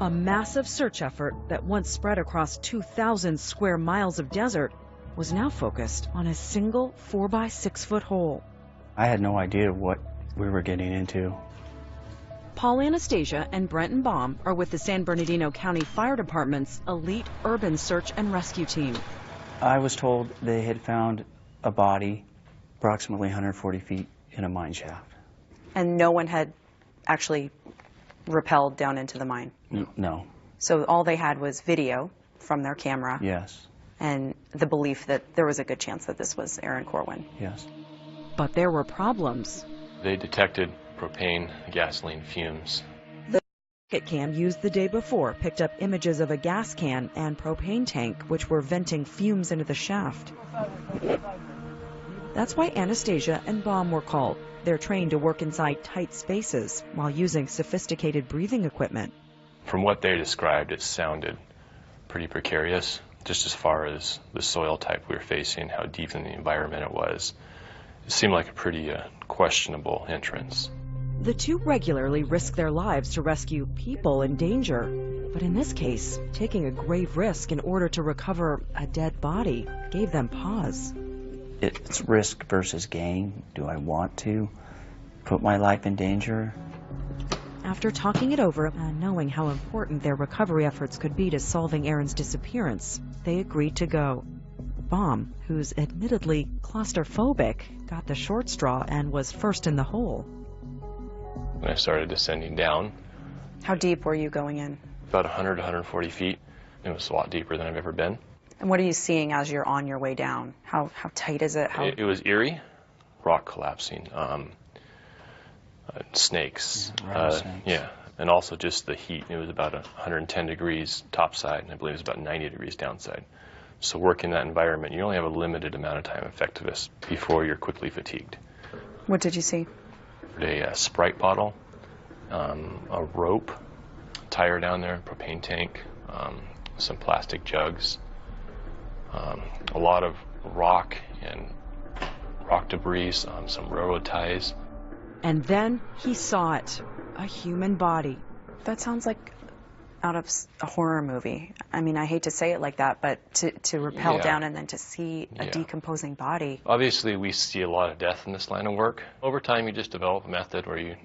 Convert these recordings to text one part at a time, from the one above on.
A massive search effort that once spread across 2,000 square miles of desert was now focused on a single 4-by-6-foot hole. I had no idea what we were getting into. Paul, Anastasia, and Brenton Baum are with the San Bernardino County Fire Department's elite urban search and rescue team. I was told they had found a body approximately 140 feet in a mine shaft. And no one had actually rappelled down into the mine? No. So all they had was video from their camera? Yes. And the belief that there was a good chance that this was Erin Corwin? Yes. But there were problems. They detected propane gasoline fumes. The rocket cam used the day before picked up images of a gas can and propane tank which were venting fumes into the shaft. That's why Anastasia and Baum were called. They're trained to work inside tight spaces while using sophisticated breathing equipment. From what they described, it sounded pretty precarious, just as far as the soil type we were facing, how deep in the environment it was. It seemed like a pretty questionable entrance. The two regularly risk their lives to rescue people in danger. But in this case, taking a grave risk in order to recover a dead body gave them pause. It's risk versus gain. Do I want to put my life in danger? After talking it over and knowing how important their recovery efforts could be to solving Erin's disappearance, they agreed to go. Baum, who's admittedly claustrophobic, got the short straw and was first in the hole. When I started descending down. How deep were you going in? About 100 to 140 feet. It was a lot deeper than I've ever been. And what are you seeing as you're on your way down? How tight is it? It was eerie, rock collapsing, snakes. Yeah, and also just the heat. It was about 110 degrees topside, and I believe it was about 90 degrees downside. So working in that environment, you only have a limited amount of time effectiveness before you're quickly fatigued. What did you see? A Sprite bottle, a rope, tire down there, propane tank, some plastic jugs, a lot of rock and rock debris, some railroad ties. And then he saw it, a human body. That sounds like out of a horror movie. I mean, I hate to say it like that, but to rappel down and then to see a decomposing body. Obviously, we see a lot of death in this line of work. Over time, you just develop a method where you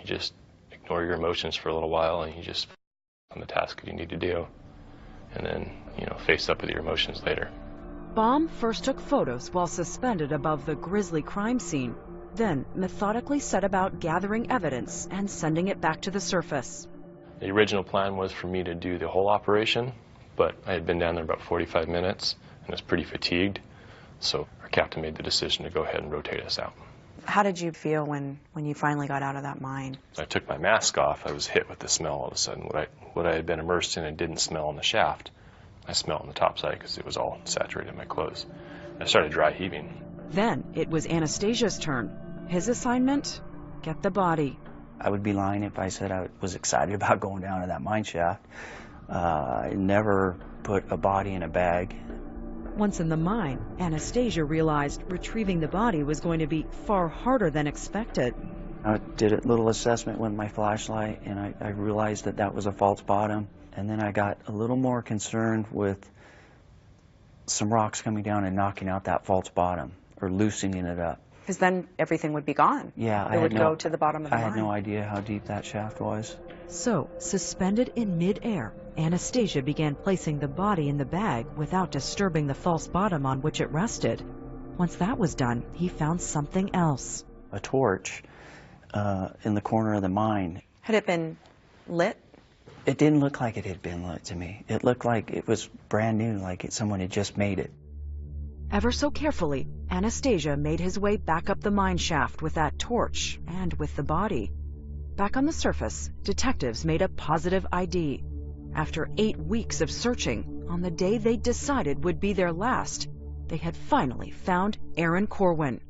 just ignore your emotions for a little while and you just on the task you need to do, and then, face up with your emotions later. Baum first took photos while suspended above the grisly crime scene, then methodically set about gathering evidence and sending it back to the surface. The original plan was for me to do the whole operation, but I had been down there about 45 minutes and was pretty fatigued, so our captain made the decision to go ahead and rotate us out. How did you feel when you finally got out of that mine? I took my mask off. I was hit with the smell all of a sudden. What I had been immersed in and didn't smell on the shaft, I smelled on the top side because it was all saturated in my clothes. I started dry heaving. Then it was Anastasia's turn. His assignment? Get the body. I would be lying if I said I was excited about going down to that mine shaft. I never put a body in a bag. Once in the mine, Anastasia realized retrieving the body was going to be far harder than expected. I did a little assessment with my flashlight, and I realized that that was a false bottom. And then I got a little more concerned with some rocks coming down and knocking out that false bottom, or loosening it up. Because then everything would be gone. Yeah, it would go to the bottom of the mine. I had no idea how deep that shaft was. So, suspended in mid-air, Anastasia began placing the body in the bag without disturbing the false bottom on which it rested. Once that was done, he found something else. A torch in the corner of the mine. Had it been lit? It didn't look like it had been lit to me. It looked like it was brand new, like someone had just made it. Ever so carefully, Anastasia made his way back up the mine shaft with that torch and with the body. Back on the surface, detectives made a positive ID. After 8 weeks of searching, on the day they decided would be their last, they had finally found Erin Corwin.